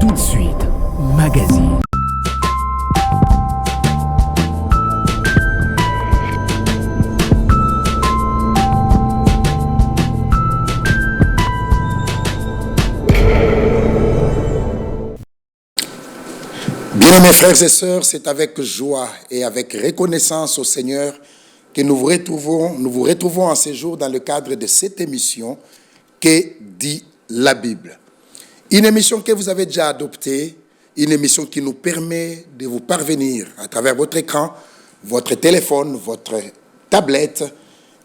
Tout de suite, magazine. Bien, mes frères et sœurs, c'est avec joie et avec reconnaissance au Seigneur que nous vous retrouvons en ce jour dans le cadre de cette émission que dit la Bible. Une émission que vous avez déjà adoptée, une émission qui nous permet de vous parvenir à travers votre écran, votre téléphone, votre tablette,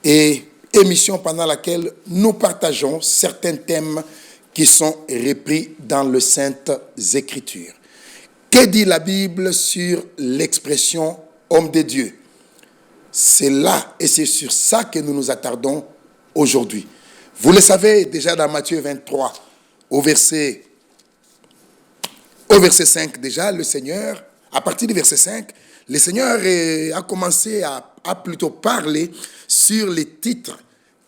et émission pendant laquelle nous partageons certains thèmes qui sont repris dans les Saintes Écritures. Que dit la Bible sur l'expression « homme de Dieu » ? C'est là et c'est sur ça que nous nous attardons aujourd'hui. Vous le savez déjà dans Matthieu 23, au verset 5 déjà, le Seigneur, à partir du verset 5, le Seigneur a commencé à plutôt parler sur les titres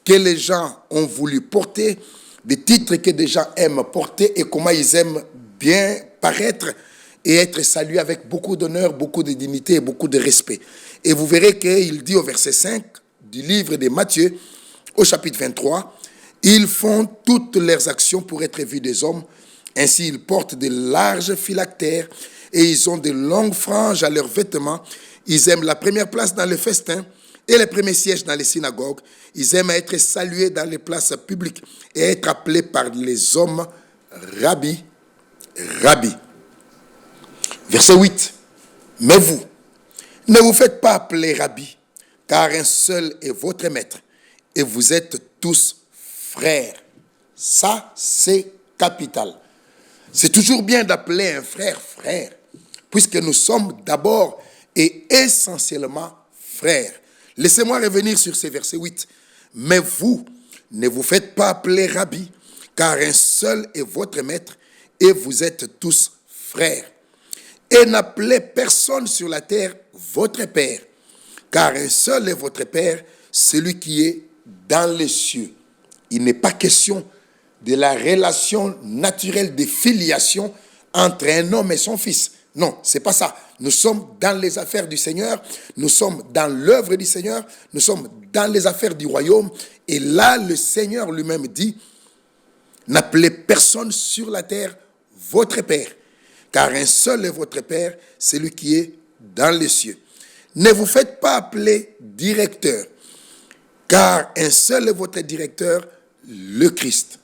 que les gens ont voulu porter, des titres que des gens aiment porter et comment ils aiment bien paraître et être salués avec beaucoup d'honneur, beaucoup de dignité et beaucoup de respect. Et vous verrez qu'il dit au verset 5 du livre de Matthieu, au chapitre 23, « Ils font toutes leurs actions pour être vus des hommes. Ainsi, ils portent de larges phylactères et ils ont de longues franges à leurs vêtements. Ils aiment la première place dans le festin et les premiers sièges dans les synagogues. Ils aiment être salués dans les places publiques et être appelés par les hommes Rabbi, Rabbi. » Verset 8. « Mais vous, ne vous faites pas appeler Rabbi, car un seul est votre maître, et vous êtes tous frères. » Ça, c'est capital. C'est toujours bien d'appeler un frère, frère, puisque nous sommes d'abord et essentiellement frères. Laissez-moi revenir sur ce verset 8. « Mais vous, ne vous faites pas appeler Rabbi, car un seul est votre maître, et vous êtes tous frères. Et n'appelez personne sur la terre votre Père, car un seul est votre Père, celui qui est dans les cieux. » Il n'est pas question de la relation naturelle de filiation entre un homme et son fils. Non, c'est pas ça. Nous sommes dans les affaires du Seigneur, nous sommes dans l'œuvre du Seigneur, nous sommes dans les affaires du royaume. Et là, le Seigneur lui-même dit, « N'appelez personne sur la terre votre Père, car un seul est votre Père, celui qui est dans les cieux. Ne vous faites pas appeler directeur, car un seul est votre directeur, le Christ. »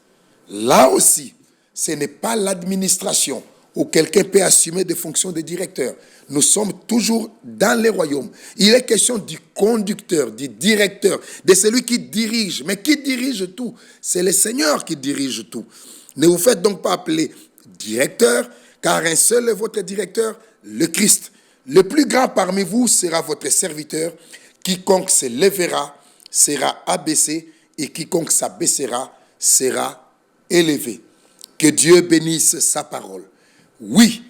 Là aussi, ce n'est pas l'administration où quelqu'un peut assumer des fonctions de directeur. Nous sommes toujours dans les royaumes. Il est question du conducteur, du directeur, de celui qui dirige. Mais qui dirige tout? C'est le Seigneur qui dirige tout. Ne vous faites donc pas appeler directeur, car un seul est votre directeur, le Christ. Le plus grand parmi vous sera votre serviteur. Quiconque se lèvera sera abaissé, et quiconque s'abaissera sera élevé. Que Dieu bénisse sa parole. Oui,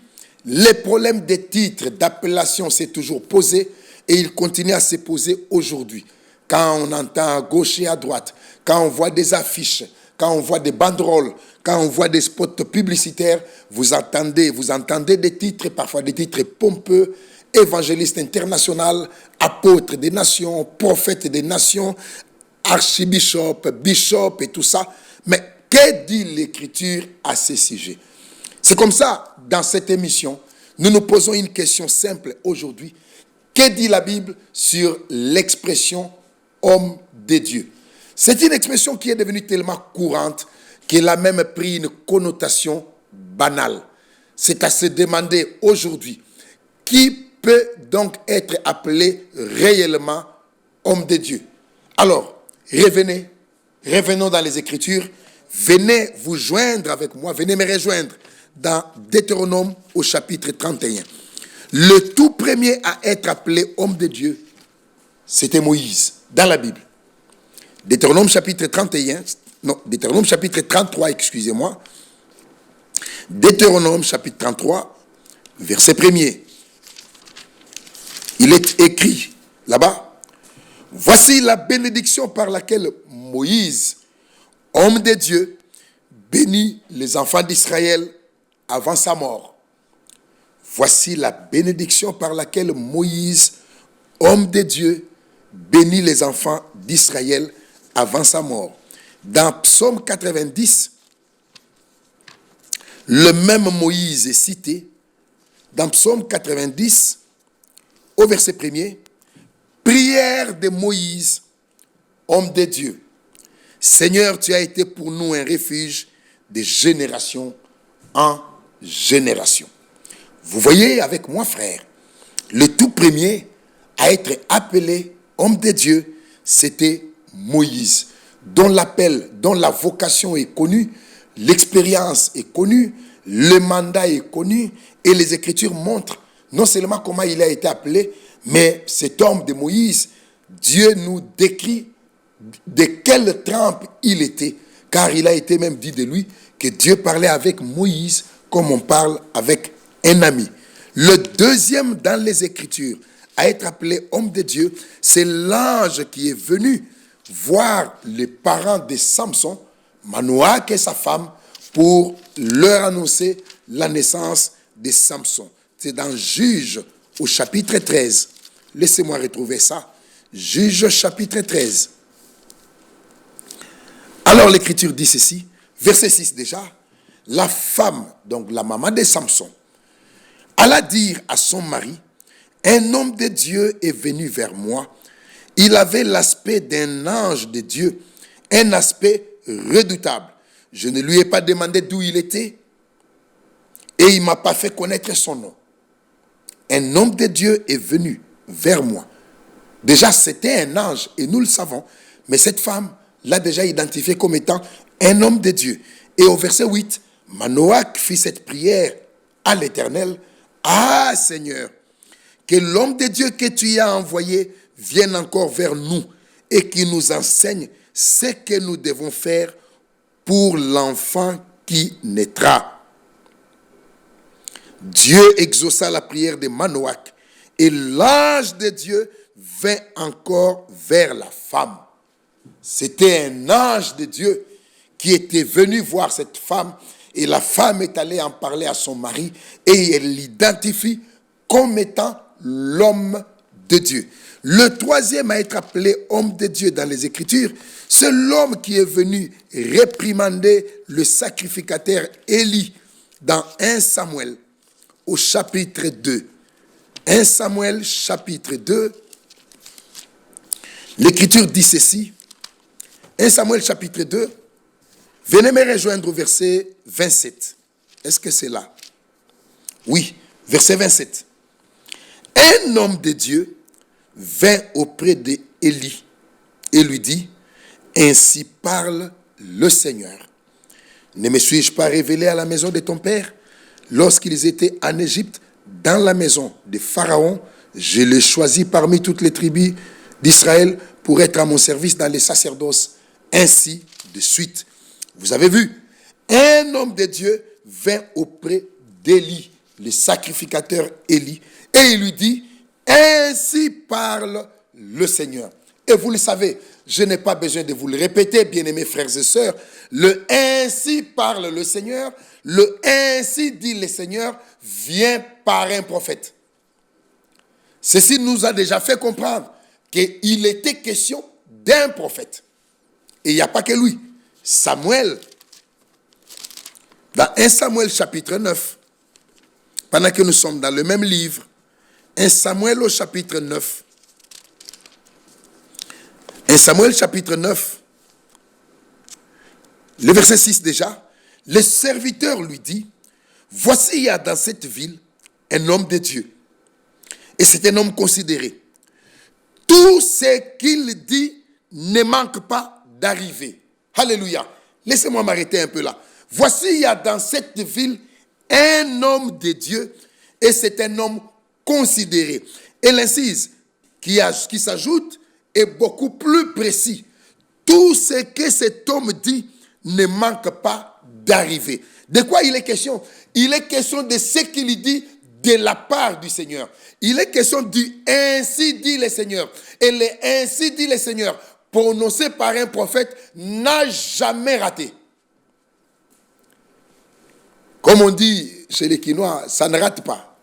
les problèmes des titres, d'appellation s'est toujours posé, et il continue à se poser aujourd'hui. Quand on entend à gauche et à droite, quand on voit des affiches, quand on voit des banderoles, quand on voit des spots publicitaires, vous entendez des titres, parfois des titres pompeux, évangéliste international, apôtre des nations, prophète des nations, archibishop, bishop et tout ça. Mais que dit l'Écriture à ce sujet? C'est comme ça, dans cette émission, nous nous posons une question simple aujourd'hui. Que dit la Bible sur l'expression « homme de Dieu » ? C'est une expression qui est devenue tellement courante qu'elle a même pris une connotation banale. C'est à se demander aujourd'hui, qui peut donc être appelé réellement homme de Dieu? Alors, revenons dans les Écritures, venez vous joindre avec moi, venez me rejoindre dans Deutéronome au chapitre 31. Le tout premier à être appelé homme de Dieu, c'était Moïse, dans la Bible. Deutéronome chapitre 33, excusez-moi. Deutéronome chapitre 33, verset 1er. Il est écrit là-bas, « Voici la bénédiction par laquelle Moïse, homme de Dieu, bénit les enfants d'Israël avant sa mort. Voici la bénédiction par laquelle Moïse, homme de Dieu, bénit les enfants d'Israël avant sa mort. Dans Psaume 90, le même Moïse est cité. Dans Psaume 90, au verset 1er, prière de Moïse, homme de Dieu. Seigneur, tu as été pour nous un refuge de génération en génération. Vous voyez avec moi, frère, le tout premier à être appelé homme de Dieu, c'était Moïse, dont l'appel, dont la vocation est connue, l'expérience est connue, le mandat est connu, et les Écritures montrent non seulement comment il a été appelé, mais cet homme de Moïse, Dieu nous décrit de quelle trempe il était, car il a été même dit de lui que Dieu parlait avec Moïse comme on parle avec un ami. Le deuxième dans les Écritures à être appelé homme de Dieu, c'est l'ange qui est venu voir les parents de Samson, Manoach et sa femme, pour leur annoncer la naissance de Samson. C'est dans Juge au chapitre 13. Laissez-moi retrouver ça. Juge chapitre 13. Alors l'Écriture dit ceci, verset 6 déjà, la femme, donc la maman de Samson, alla dire à son mari, un homme de Dieu est venu vers moi. Il avait l'aspect d'un ange de Dieu, un aspect redoutable. Je ne lui ai pas demandé d'où il était et il ne m'a pas fait connaître son nom. Un homme de Dieu est venu vers moi. Déjà, c'était un ange et nous le savons, mais cette femme l'a déjà identifié comme étant un homme de Dieu. Et au verset 8, Manoach fit cette prière à l'Éternel. Ah Seigneur, que l'homme de Dieu que tu y as envoyé vienne encore vers nous et qu'il nous enseigne ce que nous devons faire pour l'enfant qui naîtra. Dieu exauça la prière de Manoach et l'ange de Dieu vint encore vers la femme. C'était un ange de Dieu qui était venu voir cette femme et la femme est allée en parler à son mari et elle l'identifie comme étant l'homme de Dieu. Le troisième à être appelé homme de Dieu dans les Écritures, c'est l'homme qui est venu réprimander le sacrificateur Élie dans 1 Samuel au chapitre 2. 1 Samuel chapitre 2, l'Écriture dit ceci. 1 Samuel chapitre 2, venez me rejoindre au verset 27. Est-ce que c'est là? Oui, verset 27. Un homme de Dieu vint auprès d'Élie et lui dit, ainsi parle le Seigneur. Ne me suis-je pas révélé à la maison de ton père lorsqu'ils étaient en Égypte, dans la maison de Pharaon? Je l'ai choisi parmi toutes les tribus d'Israël pour être à mon service dans les sacerdoces. Ainsi de suite. Vous avez vu, un homme de Dieu vint auprès d'Élie, le sacrificateur Élie, et il lui dit, ainsi parle le Seigneur. Et vous le savez, je n'ai pas besoin de vous le répéter, bien-aimés frères et sœurs, le ainsi parle le Seigneur, le ainsi dit le Seigneur vient par un prophète. Ceci nous a déjà fait comprendre qu'il était question d'un prophète. Et il n'y a pas que lui. Samuel, dans 1 Samuel chapitre 9, pendant que nous sommes dans le même livre, 1 Samuel au chapitre 9, 1 Samuel chapitre 9, le verset 6 déjà, le serviteur lui dit, voici il y a dans cette ville un homme de Dieu, et c'est un homme considéré. Tout ce qu'il dit ne manque pas d'arriver. Alléluia. Laissez-moi m'arrêter un peu là. Voici, il y a dans cette ville un homme de Dieu et c'est un homme considéré. Et l'incise qui s'ajoute est beaucoup plus précis. Tout ce que cet homme dit ne manque pas d'arriver. De quoi il est question? Il est question de ce qu'il dit de la part du Seigneur. Il est question du ainsi dit le Seigneur. Et le ainsi dit le Seigneur, prononcé par un prophète, n'a jamais raté. Comme on dit chez les Quinois, ça ne rate pas.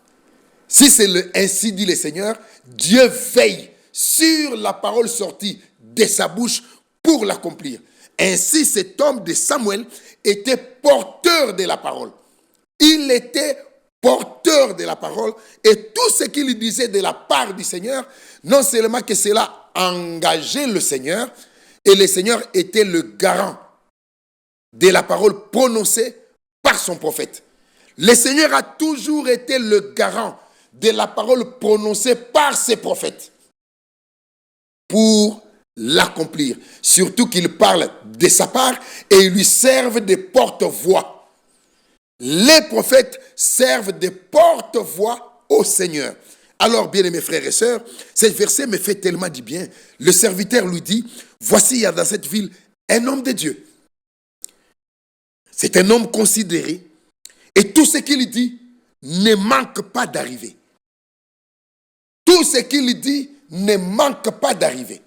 Si c'est ainsi dit le Seigneur, Dieu veille sur la parole sortie de sa bouche pour l'accomplir. Ainsi, cet homme de Samuel était porteur de la parole. Il était porteur de la parole et tout ce qu'il disait de la part du Seigneur, non seulement que cela engageait le Seigneur, et le Seigneur était le garant de la parole prononcée par son prophète. Le Seigneur a toujours été le garant de la parole prononcée par ses prophètes pour l'accomplir. Surtout qu'il parle de sa part et ils lui servent de porte-voix. Les prophètes servent de porte-voix au Seigneur. Alors, bien-aimés frères et sœurs, ce verset me fait tellement du bien. Le serviteur lui dit, voici, il y a dans cette ville un homme de Dieu. C'est un homme considéré. Et tout ce qu'il dit ne manque pas d'arriver. Tout ce qu'il dit ne manque pas d'arriver.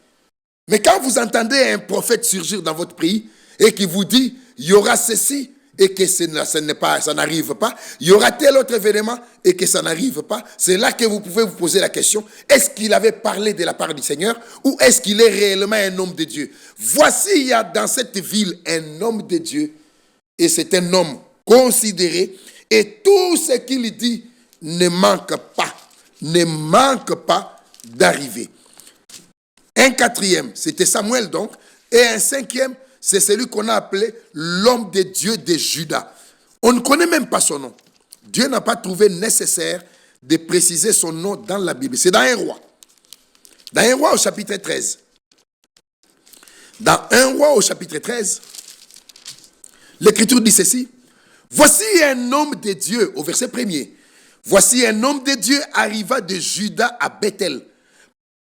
Mais quand vous entendez un prophète surgir dans votre pays et qui vous dit, il y aura ceci et que ça n'arrive pas, il y aura tel autre événement et que ça n'arrive pas, c'est là que vous pouvez vous poser la question, est-ce qu'il avait parlé de la part du Seigneur ou est-ce qu'il est réellement un homme de Dieu? Voici, il y a dans cette ville un homme de Dieu et c'est un homme considéré et tout ce qu'il dit ne manque pas d'arriver. Un quatrième, c'était Samuel donc, et un cinquième, c'est celui qu'on a appelé l'homme de Dieu de Juda. On ne connaît même pas son nom. Dieu n'a pas trouvé nécessaire de préciser son nom dans la Bible. C'est dans un roi. Dans un roi au chapitre 13. Dans un roi au chapitre 13, l'Écriture dit ceci. Voici un homme de Dieu, au verset 1er. Voici un homme de Dieu arriva de Juda à Bethel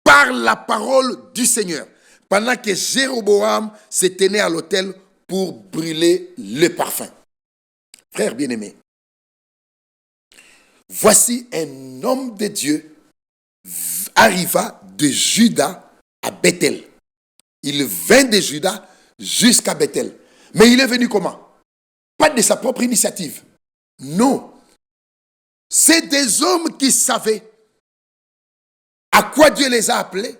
par la parole du Seigneur, pendant que Jéroboam se tenait à l'autel pour brûler le parfum. Frères bien-aimés, voici un homme de Dieu arriva de Juda à Bethel. Il vint de Juda jusqu'à Bethel. Mais il est venu comment? Pas de sa propre initiative. Non. C'est des hommes qui savaient à quoi Dieu les a appelés.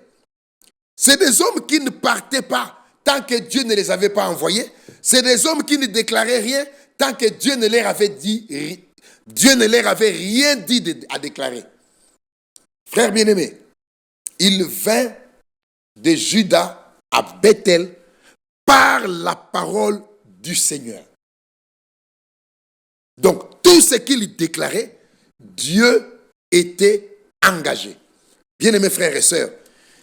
C'est des hommes qui ne partaient pas tant que Dieu ne les avait pas envoyés. C'est des hommes qui ne déclaraient rien tant que Dieu ne leur avait rien dit à déclarer. Frères bien-aimés, il vint de Juda à Bethel par la parole du Seigneur. Donc, tout ce qu'il déclarait, Dieu était engagé. Bien-aimés frères et sœurs,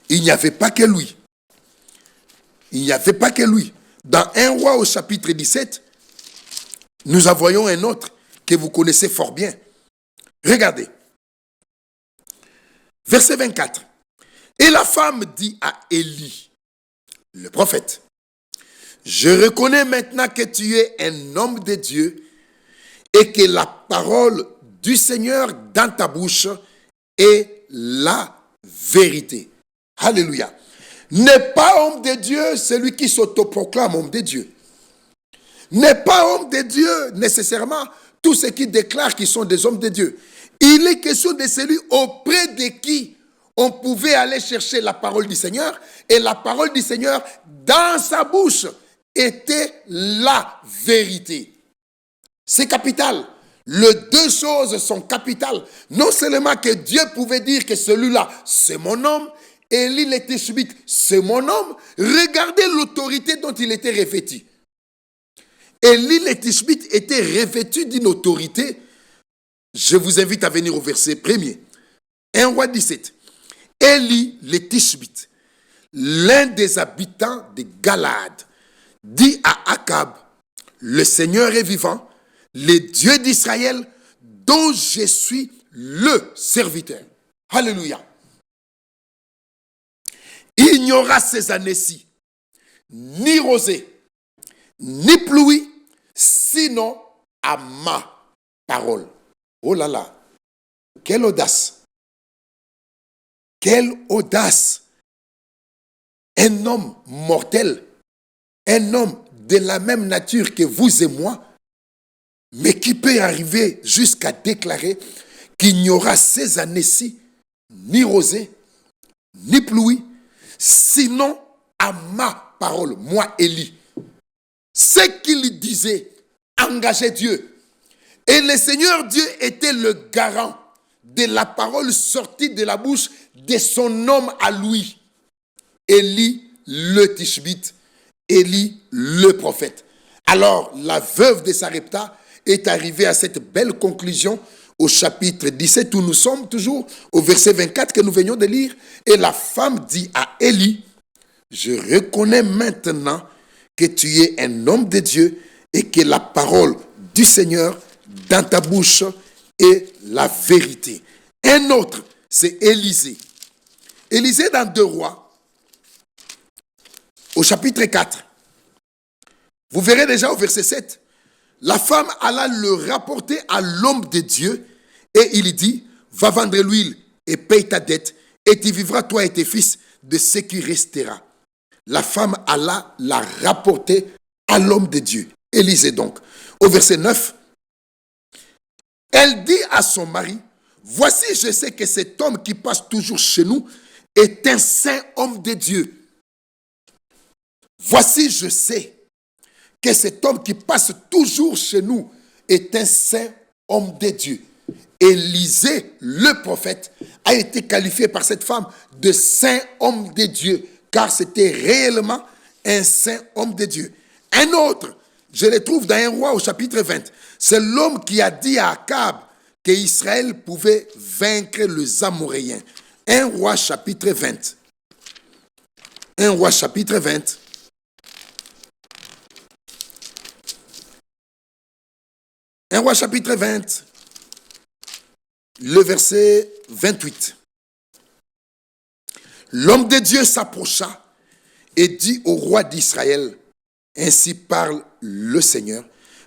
il n'y avait pas que lui. Il n'y avait pas que lui. Dans 1 roi au chapitre 17, nous voyons un autre que vous connaissez fort bien. Regardez. Verset 24. Et la femme dit à Élie, le prophète, je reconnais maintenant que tu es un homme de Dieu et que la parole du Seigneur dans ta bouche est la vérité. Alléluia. N'est pas homme de Dieu celui qui s'autoproclame homme de Dieu. N'est pas homme de Dieu nécessairement tous ceux qui déclarent qu'ils sont des hommes de Dieu. Il est question de celui auprès de qui on pouvait aller chercher la parole du Seigneur et la parole du Seigneur dans sa bouche était la vérité. C'est capital. Les deux choses sont capitales. Non seulement que Dieu pouvait dire que celui-là, c'est mon homme, Élie le Tishbite, c'est mon homme. Regardez l'autorité dont il était revêtu. Élie le Tishbite était revêtu d'une autorité. Je vous invite à venir au verset 1er. 1 roi 17. Élie le Tishbite, l'un des habitants de Galade, dit à Akab, le Seigneur est vivant, le Dieu d'Israël, dont je suis le serviteur. Alléluia. Il n'y aura ces années-ci ni rosée, ni pluie, sinon à ma parole. Oh là là, quelle audace! Quelle audace! Un homme mortel, un homme de la même nature que vous et moi, mais qui peut arriver jusqu'à déclarer qu'il n'y aura ces années-ci ni rosée, ni pluie, sinon à ma parole, moi Élie. Ce qu'il disait engageait Dieu. Et le Seigneur Dieu était le garant de la parole sortie de la bouche de son homme à lui. Élie le Tishbite, Élie le prophète. Alors la veuve de Sarepta est arrivée à cette belle conclusion au chapitre 17 où nous sommes toujours au verset 24 que nous venions de lire. Et la femme dit à Élie, je reconnais maintenant que tu es un homme de Dieu et que la parole du Seigneur dans ta bouche est la vérité. Un autre, c'est Élisée. Élisée dans 2 Rois, au chapitre 4. Vous verrez déjà au verset 7. La femme alla le rapporter à l'homme de Dieu et il dit, va vendre l'huile et paye ta dette et tu vivras toi et tes fils de ce qui restera. La femme alla la rapporter à l'homme de Dieu. Élisée donc. Au verset 9, elle dit à son mari, voici je sais que cet homme qui passe toujours chez nous est un saint homme de Dieu. Voici je sais que cet homme qui passe toujours chez nous est un saint homme de Dieu. Élisée, le prophète, a été qualifié par cette femme de saint homme de Dieu, car c'était réellement un saint homme de Dieu. Un autre, je le trouve dans 1 Roi au chapitre 20, c'est l'homme qui a dit à Akab qu'Israël pouvait vaincre les Amoréens. 1 Roi chapitre 20. 1 Roi chapitre 20. Un Roi chapitre 20, le verset 28. L'homme de Dieu s'approcha et dit au roi d'Israël, ainsi parle le Seigneur,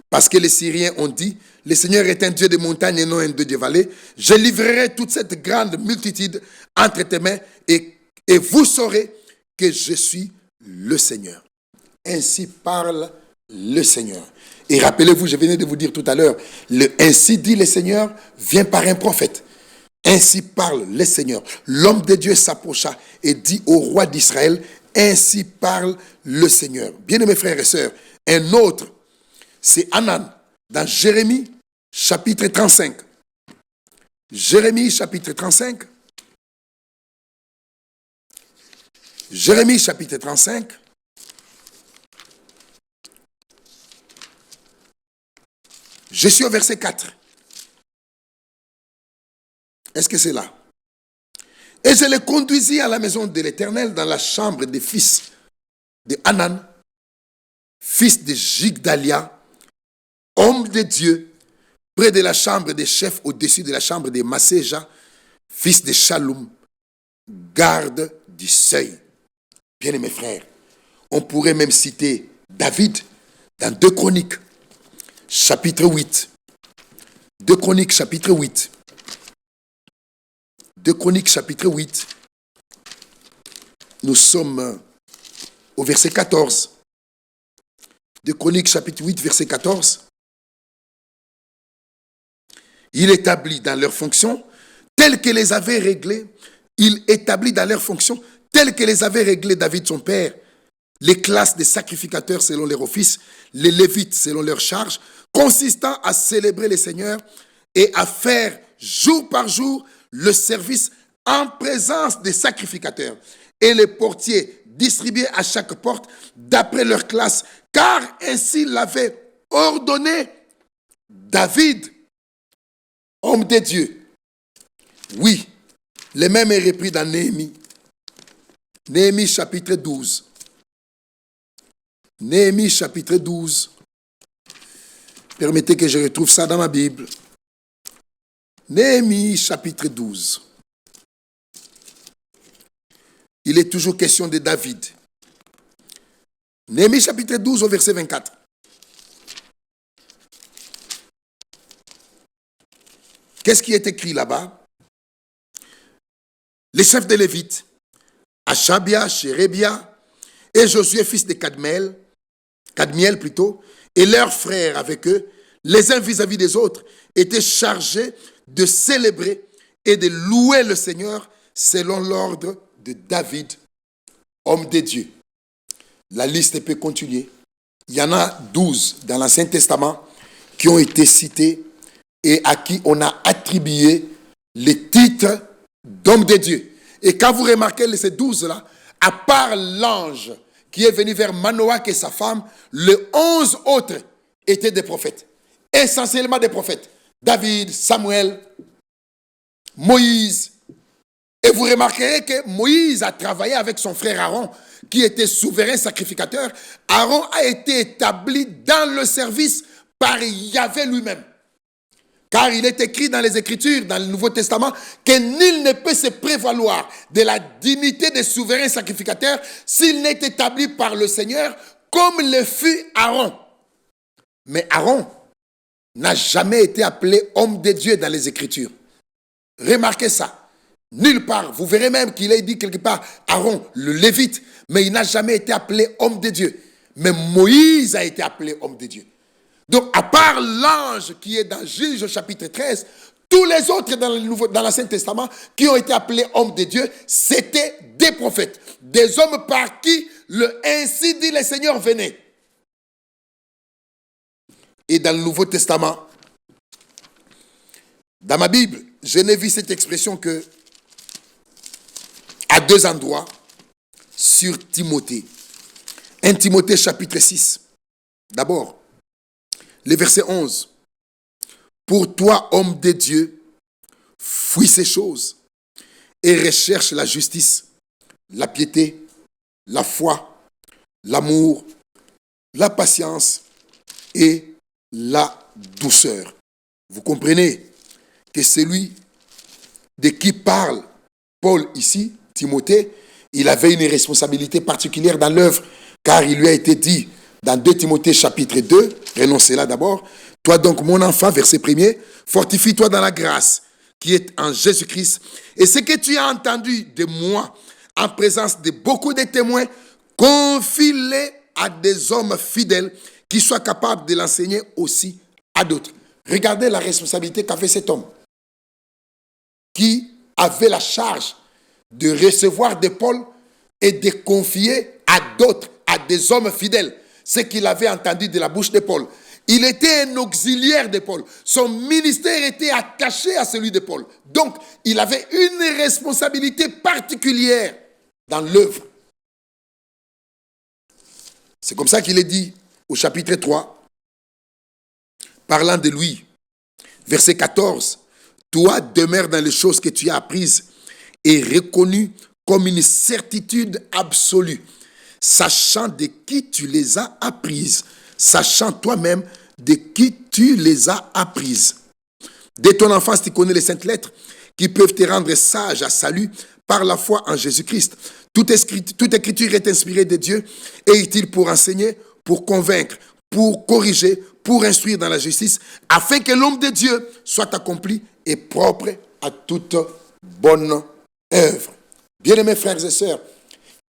parce que les Syriens ont dit, le Seigneur est un Dieu de montagne et non un Dieu de vallée. Je livrerai toute cette grande multitude entre tes mains et vous saurez que je suis le Seigneur. Ainsi parle le Seigneur. Et rappelez-vous, je venais de vous dire tout à l'heure, le ainsi dit le Seigneur vient par un prophète. Ainsi parle le Seigneur. L'homme de Dieu s'approcha et dit au roi d'Israël, ainsi parle le Seigneur. Bien-aimés frères et sœurs, un autre, c'est Hanan, dans Jérémie, chapitre 35. Jérémie, chapitre 35. Jérémie, chapitre 35. Je suis au verset 4. Est-ce que c'est là? Et je le conduisis à la maison de l'Éternel dans la chambre des fils de Hanan, fils de Jigdalia, homme de Dieu, près de la chambre des chefs au-dessus de la chambre de Masséja, fils de Shaloum, garde du seuil. Bien mes frères, on pourrait même citer David dans 2 Chroniques, chapitre 8. 2 Chroniques, chapitre 8. 2 Chroniques, chapitre 8. Nous sommes au verset 14. 2 Chroniques, chapitre 8, verset 14. Il établit dans leurs fonctions telles que les avait réglées. Il établit dans leurs fonctions telles que les avait réglées David son père. Les classes des sacrificateurs selon leur office, les lévites selon leurs charges, consistant à célébrer le Seigneur et à faire jour par jour le service en présence des sacrificateurs. Et les portiers distribuaient à chaque porte d'après leur classe, car ainsi l'avait ordonné David, homme de Dieu. Oui, le même est repris dans Néhémie. Néhémie chapitre 12. Néhémie chapitre 12. Permettez que je retrouve ça dans ma Bible. Néhémie chapitre 12. Il est toujours question de David. Néhémie chapitre 12 au verset 24. Qu'est-ce qui est écrit là-bas? Les chefs des Lévites, Achabia, Chérébia et Josué fils de Cadmiel plutôt, et leurs frères avec eux, les uns vis-à-vis des autres, étaient chargés de célébrer et de louer le Seigneur selon l'ordre de David, homme de Dieu. La liste peut continuer. Il y en a 12 dans l'Ancien Testament qui ont été cités et à qui on a attribué les titres d'homme de Dieu. Et quand vous remarquez ces 12-là, à part l'ange qui est venu vers Manoach et sa femme, les 11 autres étaient des prophètes. Essentiellement des prophètes. David, Samuel, Moïse. Et vous remarquerez que Moïse a travaillé avec son frère Aaron, qui était souverain sacrificateur. Aaron a été établi dans le service par Yahvé lui-même. Car il est écrit dans les Écritures, dans le Nouveau Testament, que nul ne peut se prévaloir de la dignité des souverains sacrificateurs s'il n'est établi par le Seigneur, comme le fut Aaron. Mais Aaron n'a jamais été appelé homme de Dieu dans les Écritures. Remarquez ça. Nulle part. Vous verrez même qu'il est dit quelque part Aaron, le Lévite, mais il n'a jamais été appelé homme de Dieu. Mais Moïse a été appelé homme de Dieu. Donc, à part l'ange qui est dans Juge chapitre 13, tous les autres dans l'Ancien Testament qui ont été appelés hommes de Dieu, c'était des prophètes, des hommes par qui le ainsi dit le Seigneur venait. Et dans le Nouveau Testament, dans ma Bible, je n'ai vu cette expression que à 2 endroits sur Timothée. 1 Timothée chapitre 6. D'abord, le verset 11. Pour toi, homme de Dieu, fuis ces choses et recherche la justice, la piété, la foi, l'amour, la patience et la douceur. Vous comprenez que celui de qui parle Paul ici, Timothée, il avait une responsabilité particulière dans l'œuvre, car il lui a été dit dans 2 Timothée chapitre 2, renoncez là d'abord, toi donc mon enfant, verset 1er, fortifie-toi dans la grâce qui est en Jésus-Christ, et ce que tu as entendu de moi en présence de beaucoup de témoins, confie-les à des hommes fidèles qui soient capables de l'enseigner aussi à d'autres. Regardez la responsabilité qu'avait cet homme qui avait la charge de recevoir de Paul et de confier à d'autres, à des hommes fidèles, ce qu'il avait entendu de la bouche de Paul. Il était un auxiliaire de Paul. Son ministère était attaché à celui de Paul. Donc, il avait une responsabilité particulière dans l'œuvre. C'est comme ça qu'il est dit au chapitre 3, parlant de lui, verset 14, « Toi, demeure dans les choses que tu as apprises et reconnues comme une certitude absolue, sachant de qui tu les as apprises, sachant toi-même de qui tu les as apprises. Dès ton enfance, tu connais les saintes lettres qui peuvent te rendre sage à salut par la foi en Jésus-Christ. Toute écriture est inspirée de Dieu et utile pour enseigner, pour convaincre, pour corriger, pour instruire dans la justice, afin que l'homme de Dieu soit accompli et propre à toute bonne œuvre. Bien-aimés frères et sœurs,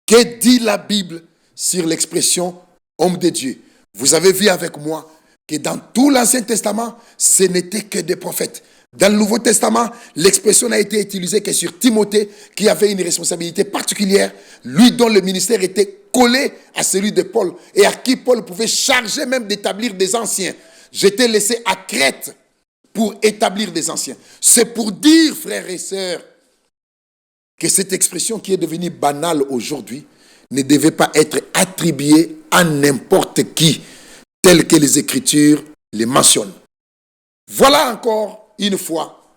que dit la Bible sur l'expression homme de Dieu? Vous avez vu avec moi que dans tout l'Ancien Testament, ce n'était que des prophètes. Dans le Nouveau Testament, l'expression n'a été utilisée que sur Timothée, qui avait une responsabilité particulière, lui dont le ministère était collé à celui de Paul, et à qui Paul pouvait charger même d'établir des anciens. J'étais laissé à Crète pour établir des anciens. C'est pour dire, frères et sœurs, que cette expression qui est devenue banale aujourd'hui ne devait pas être attribuée à n'importe qui, tel que les Écritures les mentionnent. Voilà encore une fois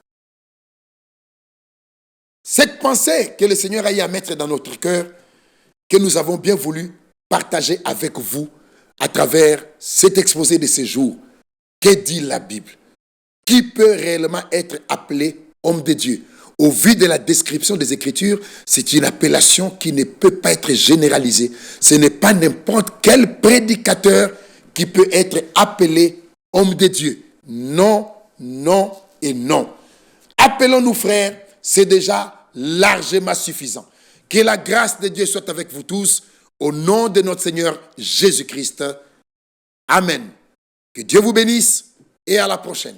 cette pensée que le Seigneur a eu à mettre dans notre cœur, que nous avons bien voulu partager avec vous à travers cet exposé de ces jours. Que dit la Bible? Qui peut réellement être appelé homme de Dieu? Au vu de la description des Écritures, c'est une appellation qui ne peut pas être généralisée. Ce n'est pas n'importe quel prédicateur qui peut être appelé homme de Dieu. Non, non et non. Appelons-nous frères, c'est déjà largement suffisant. Que la grâce de Dieu soit avec vous tous, au nom de notre Seigneur Jésus-Christ. Amen. Que Dieu vous bénisse et à la prochaine.